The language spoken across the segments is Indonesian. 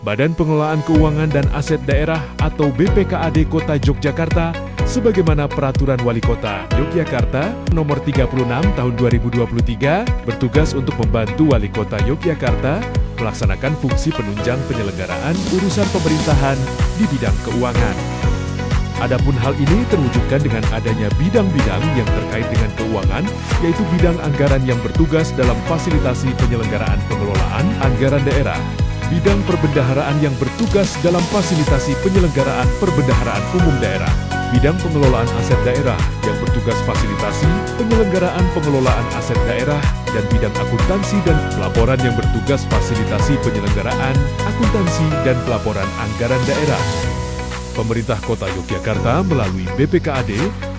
Badan Pengelolaan Keuangan dan Aset Daerah atau BPKAD Kota Yogyakarta sebagaimana Peraturan Wali Kota Yogyakarta Nomor 36 Tahun 2023 bertugas untuk membantu Wali Kota Yogyakarta melaksanakan fungsi penunjang penyelenggaraan urusan pemerintahan di bidang keuangan. Adapun hal ini terwujudkan dengan adanya bidang-bidang yang terkait dengan keuangan, yaitu bidang anggaran yang bertugas dalam fasilitasi penyelenggaraan pengelolaan anggaran daerah, bidang perbendaharaan yang bertugas dalam fasilitasi penyelenggaraan perbendaharaan umum daerah, bidang pengelolaan aset daerah yang bertugas fasilitasi penyelenggaraan pengelolaan aset daerah, dan bidang akuntansi dan pelaporan yang bertugas fasilitasi penyelenggaraan akuntansi dan pelaporan anggaran daerah. Pemerintah Kota Yogyakarta melalui BPKAD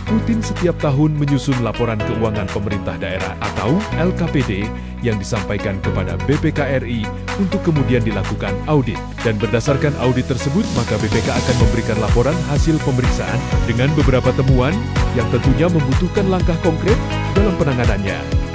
rutin setiap tahun menyusun laporan keuangan pemerintah daerah atau LKPD yang disampaikan kepada BPK RI untuk kemudian dilakukan audit. Dan berdasarkan audit tersebut, maka BPK akan memberikan laporan hasil pemeriksaan dengan beberapa temuan yang tentunya membutuhkan langkah konkret dalam penanganannya.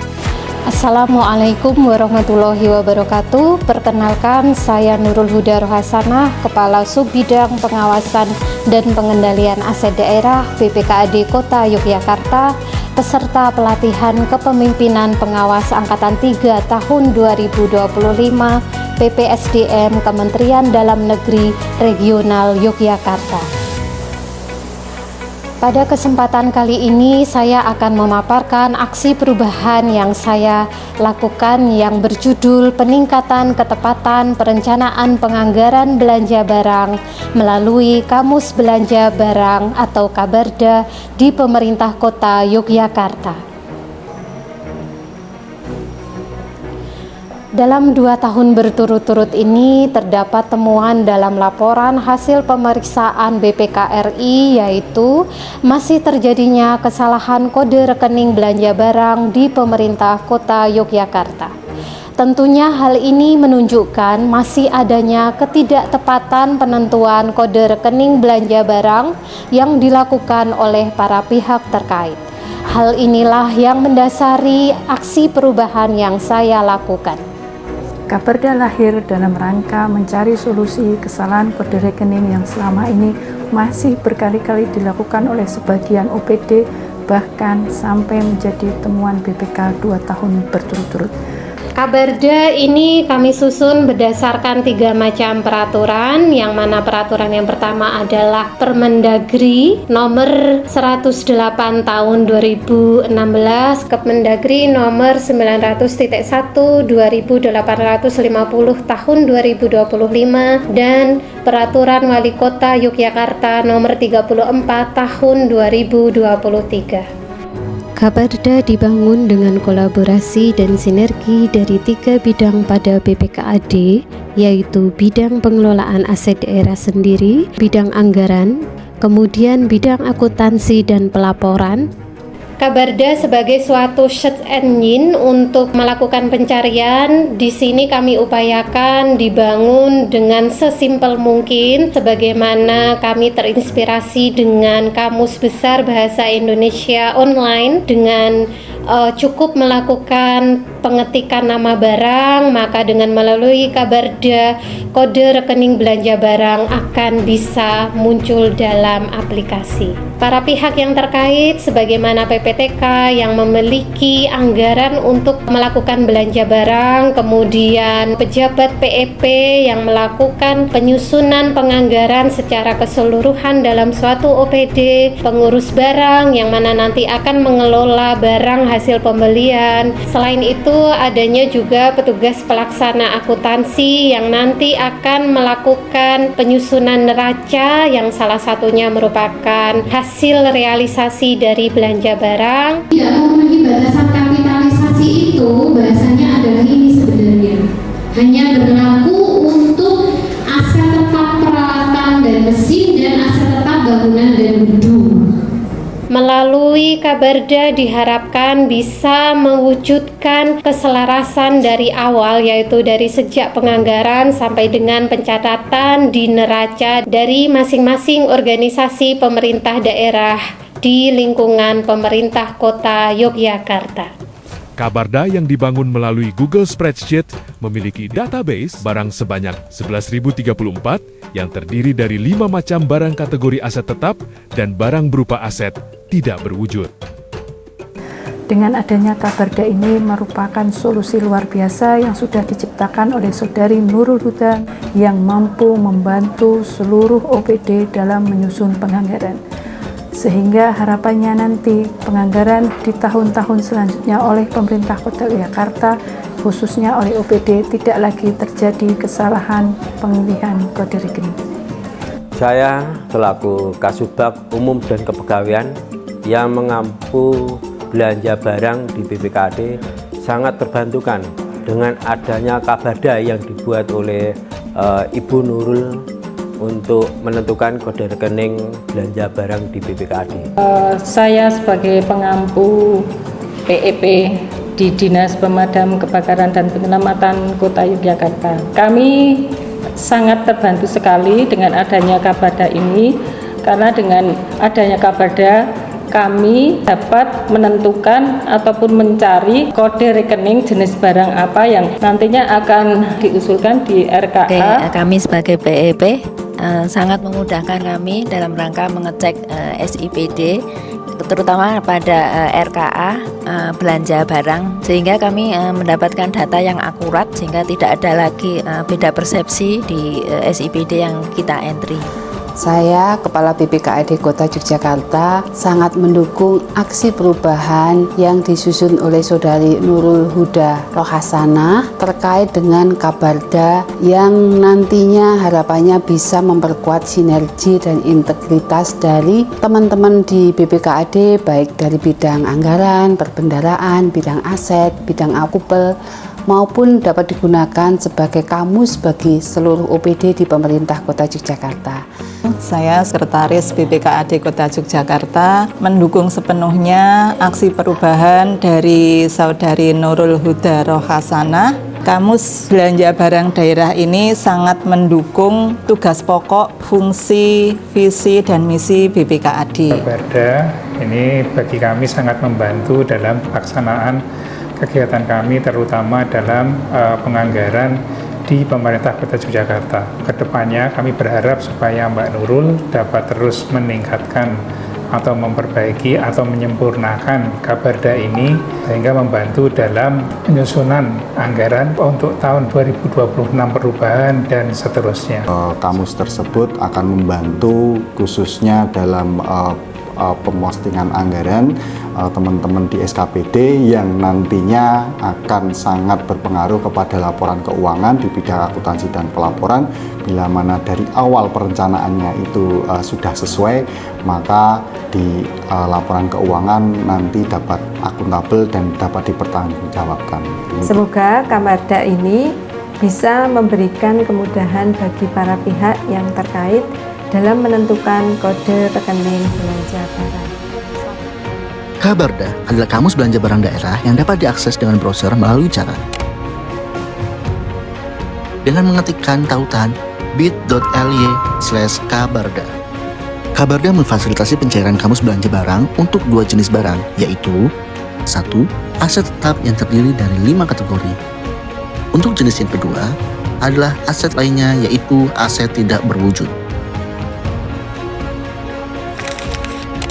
Assalamualaikum warahmatullahi wabarakatuh. Perkenalkan, saya Nurul Huda Rohasanah, Kepala Subbidang Pengawasan dan Pengendalian Aset Daerah BPKAD Kota Yogyakarta, peserta pelatihan kepemimpinan pengawas Angkatan 3 tahun 2025 PPSDM Kementerian Dalam Negeri Regional Yogyakarta. Pada kesempatan kali ini saya akan memaparkan aksi perubahan yang saya lakukan yang berjudul peningkatan ketepatan perencanaan penganggaran belanja barang melalui Kamus Belanja Barang atau Kabarda di Pemerintah Kota Yogyakarta. Dalam 2 tahun berturut-turut ini terdapat temuan dalam laporan hasil pemeriksaan BPK RI, yaitu masih terjadinya kesalahan kode rekening belanja barang di Pemerintah Kota Yogyakarta. Tentunya hal ini menunjukkan masih adanya ketidaktepatan penentuan kode rekening belanja barang yang dilakukan oleh para pihak terkait. Hal inilah yang mendasari aksi perubahan yang saya lakukan. Kabarda lahir dalam rangka mencari solusi kesalahan kode rekening yang selama ini masih berkali-kali dilakukan oleh sebagian OPD, bahkan sampai menjadi temuan BPK 2 tahun berturut-turut. Kabarda ini kami susun berdasarkan 3 macam peraturan, yang mana peraturan yang pertama adalah Permendagri nomor 108 tahun 2016, Kemendagri nomor 900.1 2850 tahun 2025, dan Peraturan Wali Kota Yogyakarta nomor 34 tahun 2023. Kabarda dibangun dengan kolaborasi dan sinergi dari 3 bidang pada BPKAD, yaitu bidang pengelolaan aset daerah sendiri, bidang anggaran, kemudian bidang akuntansi dan pelaporan. Kabarda sebagai suatu search engine untuk melakukan pencarian, di sini kami upayakan dibangun dengan sesimpel mungkin, sebagaimana kami terinspirasi dengan Kamus Besar Bahasa Indonesia online. Dengan cukup melakukan pengetikan nama barang, maka dengan melalui Kabarda, kode rekening belanja barang akan bisa muncul dalam aplikasi. Para pihak yang terkait sebagaimana PPTK yang memiliki anggaran untuk melakukan belanja barang, kemudian pejabat PEP yang melakukan penyusunan penganggaran secara keseluruhan dalam suatu OPD, pengurus barang yang mana nanti akan mengelola barang hasil pembelian. Selain itu adanya juga petugas pelaksana akuntansi yang nanti akan melakukan penyusunan neraca yang salah satunya merupakan hasil realisasi dari belanja barang. Tidak memenuhi batasan kapitalisasi itu bahasanya adalah ini sebenarnya hanya berlaku untuk aset tetap peralatan dan mesin dan aset tetap bangunan dan gedung. Melalui Kabarda diharapkan bisa mewujudkan keselarasan dari awal, yaitu dari sejak penganggaran sampai dengan pencatatan di neraca dari masing-masing organisasi pemerintah daerah di lingkungan pemerintah Kota Yogyakarta. Kabarda yang dibangun melalui Google Spreadsheet memiliki database barang sebanyak 11.034 yang terdiri dari 5 macam barang kategori aset tetap dan barang berupa aset tidak berwujud. Dengan adanya Kabarda ini merupakan solusi luar biasa yang sudah diciptakan oleh Saudari Nurul Huda yang mampu membantu seluruh OPD dalam menyusun penganggaran. Sehingga harapannya nanti penganggaran di tahun-tahun selanjutnya oleh pemerintah Kota Yogyakarta, khususnya oleh OPD, tidak lagi terjadi kesalahan pemilihan kode rekening. Saya selaku Kasubag Umum dan Kepegawaian yang mengampu belanja barang di BPKAD sangat terbantukan dengan adanya Kabarda yang dibuat oleh Ibu Nurul untuk menentukan kode rekening belanja barang di BPKAD. Saya sebagai pengampu PEP di Dinas Pemadam Kebakaran dan Penyelamatan Kota Yogyakarta. Kami sangat terbantu sekali dengan adanya Kabarda ini, karena dengan adanya Kabarda kami dapat menentukan ataupun mencari kode rekening jenis barang apa yang nantinya akan diusulkan di RKA. Kami sebagai PEP sangat memudahkan kami dalam rangka mengecek SIPD, terutama pada RKA belanja barang, sehingga kami mendapatkan data yang akurat sehingga tidak ada lagi beda persepsi di SIPD yang kita entry. Saya, Kepala BPKAD Kota Yogyakarta, sangat mendukung aksi perubahan yang disusun oleh Saudari Nurul Huda Rohasana terkait dengan Kabarda yang nantinya harapannya bisa memperkuat sinergi dan integritas dari teman-teman di BPKAD, baik dari bidang anggaran, perbendaraan, bidang aset, bidang akupel, maupun dapat digunakan sebagai kamus bagi seluruh OPD di pemerintah Kota Yogyakarta. Saya Sekretaris BPKAD Kota Yogyakarta mendukung sepenuhnya aksi perubahan dari Saudari Nurul Huda Rohasana. Kamus belanja barang daerah ini sangat mendukung tugas pokok, fungsi, visi, dan misi BPKAD. Kabarda ini bagi kami sangat membantu dalam pelaksanaan kegiatan kami, terutama dalam penganggaran di pemerintah Kota Yogyakarta. Kedepannya kami berharap supaya Mbak Nurul dapat terus meningkatkan atau memperbaiki atau menyempurnakan Kabarda ini sehingga membantu dalam penyusunan anggaran untuk tahun 2026 perubahan dan seterusnya. Kamus tersebut akan membantu khususnya dalam pemostingan anggaran teman-teman di SKPD yang nantinya akan sangat berpengaruh kepada laporan keuangan di bidang akuntansi dan pelaporan. Bila mana dari awal perencanaannya itu sudah sesuai, maka di laporan keuangan nanti dapat akuntabel dan dapat dipertanggungjawabkan. Semoga Kabarda ini bisa memberikan kemudahan bagi para pihak yang terkait dalam menentukan kode rekening belanja barang. Kabarda adalah kamus belanja barang daerah yang dapat diakses dengan browser melalui cara dengan mengetikkan tautan bit.ly/kabarda. Kabarda memfasilitasi pencairan kamus belanja barang untuk 2 jenis barang, yaitu 1. Aset tetap yang terdiri dari 5 kategori. Untuk jenis yang kedua adalah aset lainnya, yaitu aset tidak berwujud.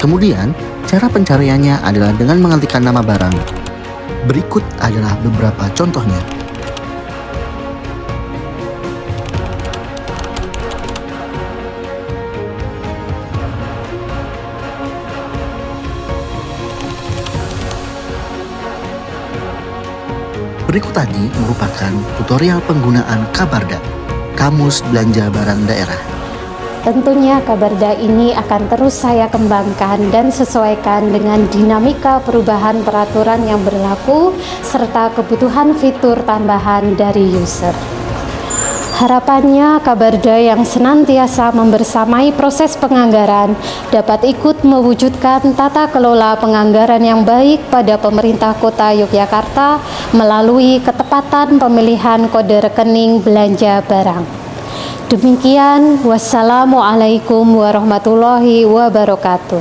Kemudian, cara pencariannya adalah dengan mengetikkan nama barang. Berikut adalah beberapa contohnya. Berikut tadi merupakan tutorial penggunaan Kabarda, Kamus Belanja Barang Daerah. Tentunya Kabarda ini akan terus saya kembangkan dan sesuaikan dengan dinamika perubahan peraturan yang berlaku serta kebutuhan fitur tambahan dari user. Harapannya Kabarda yang senantiasa membersamai proses penganggaran dapat ikut mewujudkan tata kelola penganggaran yang baik pada pemerintah Kota Yogyakarta melalui ketepatan pemilihan kode rekening belanja barang. Demikian, wassalamualaikum warahmatullahi wabarakatuh.